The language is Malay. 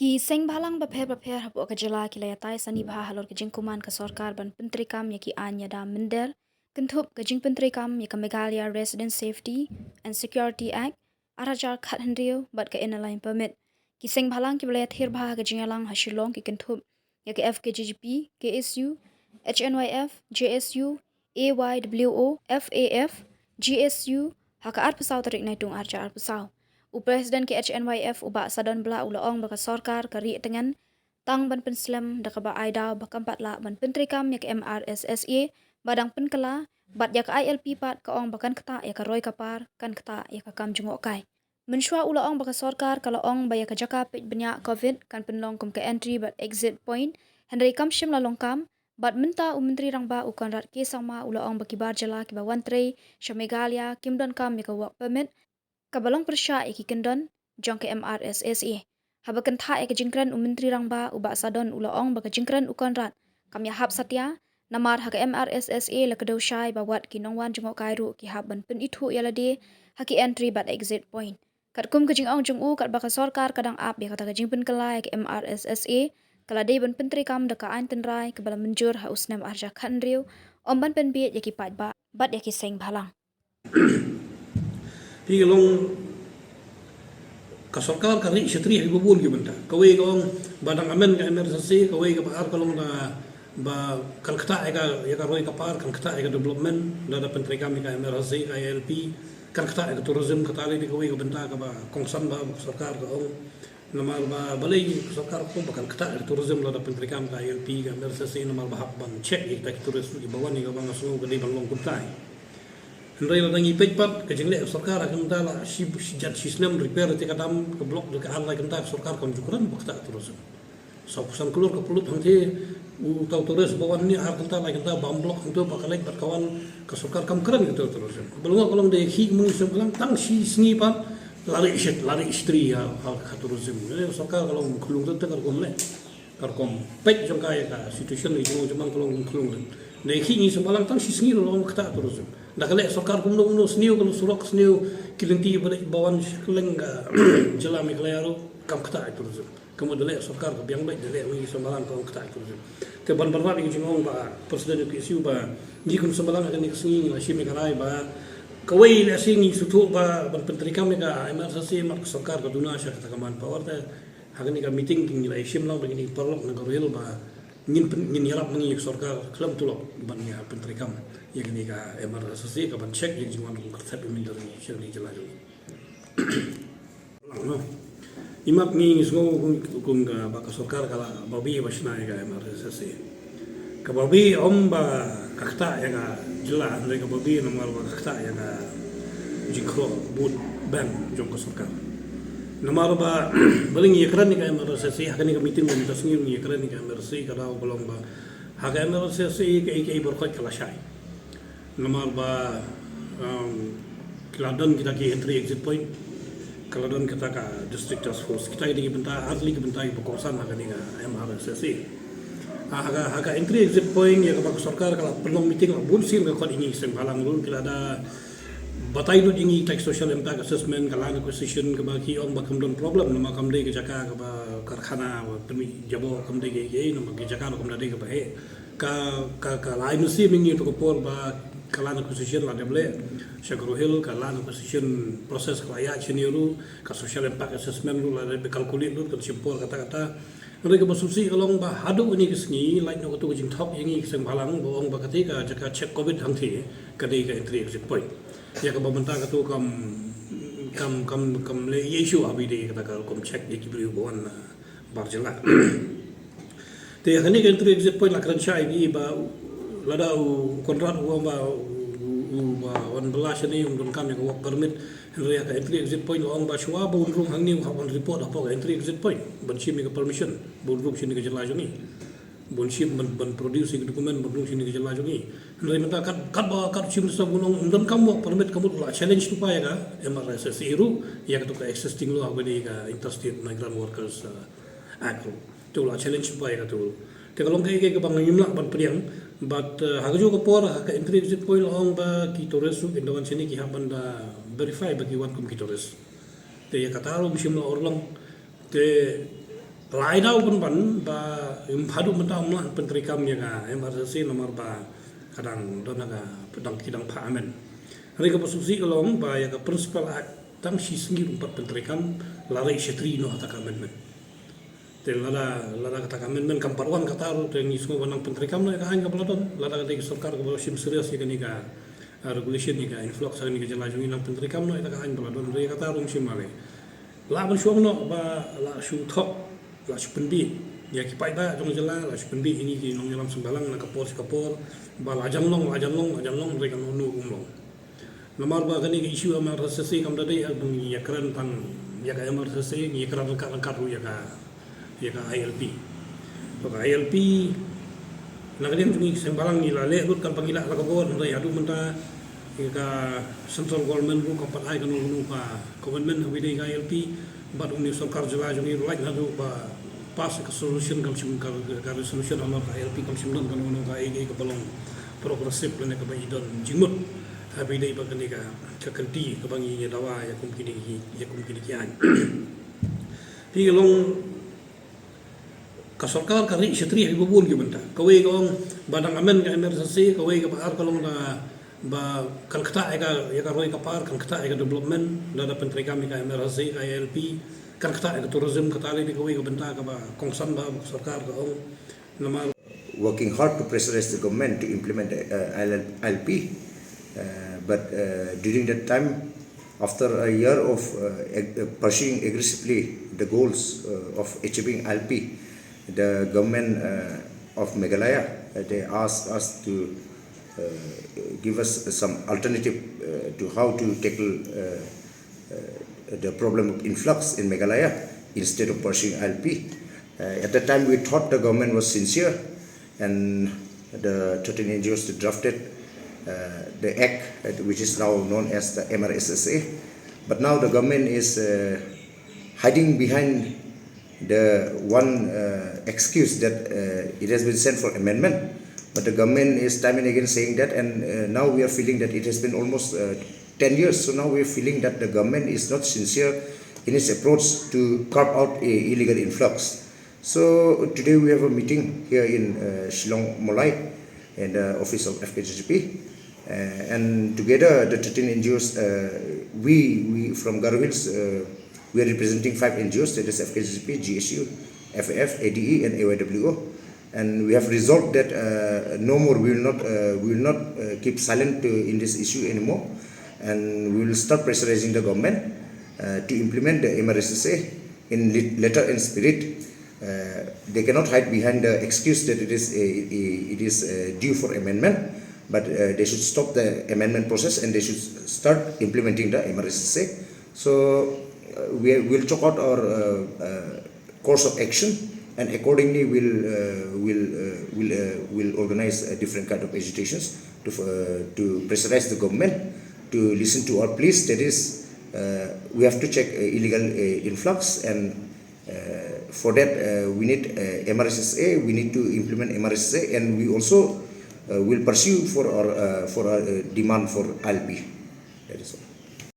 Ki seng balang bapher hapo ka jala ki layatai sani bah halor ke jingkuman ka sorkar ban pentri kam ya ki anya da minder kentup ke jing pentri kam ya ka Meghalaya Resident Safety and Security Act arajar khat hendrio bat ka inaline permit ki seng balang ki layat hir bah ka jingalang hashilong ki kentup ya ke FKGGP KSU HNYF JSU AYWO FAF GSU haka ar pesau tarik naitung arja ar pesau Presiden ke HNYF ubak sadon bela ulaong baka sorkar kari dengan tang ban penslam daka ba aida bakampat la ban pentri kam yak MRSSA badang penkela bat yak ILP pat ka ong bakan kata yak roy kapar kan kata yak kam jungok kai mensyua ulaong baka sorkar kalau ong baya ka jaka pej banyak covid kan penlong kum ke entry but exit point henry kam shim la longkam bat menta menteri rang ba ukan rat ke sama ulaong bakibar jala ki ba wantre Meghalaya kimdon kam yak work permit kabalong persya iki kendon jong ke MRSSA habakan tha ek jingkran menteri rangba uba sadon ulaong baka jingkran ukan rat kamya hab satya namar haka MRSSA la kedo shai bawat kinongwan jongok kairu ki haban pen itu yalade haki entry bat exit point kat kum ke jingong jungu kat baka sorkar kadang ap ya kata ke jingpen kelai ke MRSSA kala de ban pentri kam daka ain tenrai ke bala menjur ha usnam arja khandriu omban pen biet yaki pat ba bat yaki seng balang Thì long ka sarkar ka ri shetri hi bubul gi banta kawai ka ong badang amen ka emergency kawai ka par kalong da ba kalkata ya ka roi ka par kalkata ya ka development da pentri kami ka emergency ka LP kalkata ya ka tourism ka tali di kawai ka banta ka ba kongsan ba sarkar ka ong namar ba balai sarkar ko ba kalkata ya tourism da pentri kami ka LP ka emergency namar ba hak ban check ya ka tourism di bawah ni ka bang asu ka di bang long kutai Andai la dangi pejpat ke jingle sarkar akan dala si jat sistem repair te kadam ke blok de ka alai kan tak sarkar kon jukuran bakta terus so kusan keluar ke pulut hangte u tau terus bawan ni har kan ta lai kan ta bam blok hangte bakalek bat kawan ke sarkar kam keren gitu terus belum kolong de hi mu sebelang tang si sngi pat lari istri ya hal terus sarkar kalau kelung te kar kom le kar kom pej jong kaya ka situation ni jong kolong kelung de hi ni sebelang tang si sngi lo kata terus dah kalau sarkar kumno sniu kalau surak sniu kilinti bawan keleng jalan miklayaro kam kata itu terus kemudian dale sarkar ke biang baik dale ngi sembalang kam kata itu terus ke ban ban ngi jingong ba presiden ke isu ba jikun sembalang akan ngi la shi mikarai ba kawai le singi sutu ba ban pentri kam ga emergency mak sarkar ke duna sya kata kaman power ta hagan ni ka meeting king la isim lang begini perlok negoril ba ngin yarap mengi sarkar kelam tulok ban ya pentri kam yang ini ka emergency ka ban check yang juan ko kata peminder ni syari jelaju imak ni ngo kung ka baka sarkar kala babi basna ka emergency ka babi omba kakta ya ka jela andre ka babi nomor ba kakta ya ka jikro bud ban jong ka sarkar nomor ba baling yakran ni ka emergency hakani ka meeting ni tasngir ni yakran ni ka emergency ka daw bolong ba haka emergency ka iki berkot kala syai nomor ba keladon kita ke entry exit point keladon kita ka district task force kita ini benta asli ke benta pokoksan haka ni MRSSA haka entry exit point ya ka sarkar kala pelong meeting la bunsin ka kon ini seng balang lu kila ada batai du ini tax social impact assessment kala acquisition ka baki on bakam don problem nama kam de ke jaka ka ba karkhana pemi jabo kam de ke nama ke jaka kam de ke ba he ka lain mesti mingi to ko por ba kalan acquisition la deble Shagro-Hill kalan acquisition proses kaya chiniru ka social impact assessment lu la de kalkulit lu kan simpor kata-kata mereka bersusi kalong ba hadu ni kesni lain no to jing top yang seng balang boong ba ketika jaka check covid hangti ka de ka entry exit point ya ka babanta ka to kam le issue abi de kata ka kom check de kibri boan barjala te hani ka entry exit point la kran chai bi ba lada kontrak ba on belas ni don kam yang work permit henry ka entry exit point ong ba shwa ba unrum hangni on report apa entry exit point ban shim ka permission bonrum sini ka jela jongi bon shim ban produce dokumen bonrum sini ka jela jongi henry menta kat ba kat shim sa bunong don kam work permit kamu la challenge tu pa ya ka MRSSA iru ya ka to ka existing law ba ni ka interstate migrant workers act tu la challenge pa ya ka tu te kalong ke bang yimla ban priang but hagajo ko por ka entry exit point ong ba ki toresu indawan sini ki haban da verify bagi wan kum ki tores te ya kataro bishim la orlang te Lai dau pun ban ba hadu mentau mlah Menteri Kam ya ka emergency nomor ba kadang dona ka pedang kidang parlimen. Hari ka posisi kalong ba ya ka principal act tang si sengi umpat Menteri Kam lari setri no hata amendment. Te lada kata amendment kam parwan kata ro te ni semua wanang Menteri Kam no ya ka hang ka peladon lada kata sarkar ka sim serius ya ka ni ka regulation ni ka influx ni ka jelajungi nang Menteri Kam no ya ka hang peladon re kata ro sim male. La ban syong no ba la syu thok la sependi ya kipai ba jong jela la sependi ini ki nong dalam sembalang na kapor ba la janglong mereka nonu umlong namar ba kani isu amar sesi kam dade albung ya kran tan ya ka amar sesi ni kran ka ru ya ka ILP ba ILP na kalian tungi sembalang ni la le lut kan pangila la kapor ndai adu menta ka central government ru ka pat ai kan nonu ka government hawide ka ILP but uni sarkar jela juni like hadu ba pas ka solution kam sim ka resolution amar ka ILP kam sim don kan ono ka ege ka balong progresif lene ka baidon jimut habi dei ba kan ka kanti ka bangi dawa ya kum kini ki an pi long ka sarkar ka ri setri ibu bun ki benta ka we ka badang amen ka emergency ka we ka par ka long na ba kan kata ya ka roi ka par kan kata ya development da Menteri Kami ka emergency ka ILP kan kata tourism kata le ko ka benta ka ba kongsan ba sarkar ka nama working hard to pressurize the government to implement ILP, but during that time, after a year of pursuing aggressively the goals of achieving ILP, the government of Meghalaya they asked us to give us some alternative to how to tackle the problem of influx in Meghalaya instead of pursuing ILP. At that time, we thought the government was sincere, and the 13 NGOs drafted the act, which is now known as the MRSSA. But now the government is hiding behind the one excuse that it has been sent for amendment. But the government is time and again saying that, and now we are feeling that it has been almost 10 years. So now we are feeling that the government is not sincere in its approach to curb out illegal influx. So today we have a meeting here in Shillong Molai in the office of FKGCP, and together the 13 NGOs, we from Garo Hills, we are representing 5 NGOs, that is FKGCP, GSU, FAF, ADE and AYWO, and we have resolved that no more, we will not keep silent in this issue anymore, and we will start pressurizing the government to implement the MRSSA in letter and spirit. They cannot hide behind the excuse that it is due for amendment, but they should stop the amendment process and they should start implementing the MRSSA. So we will chalk out our course of action, and accordingly we'll organize different kind of agitations to pressurize the government to listen to our pleas. That is, we have to check illegal influx, and for that we need MRSSA. We need to implement MRSSA, and we also will pursue for our demand for ILP. That is all.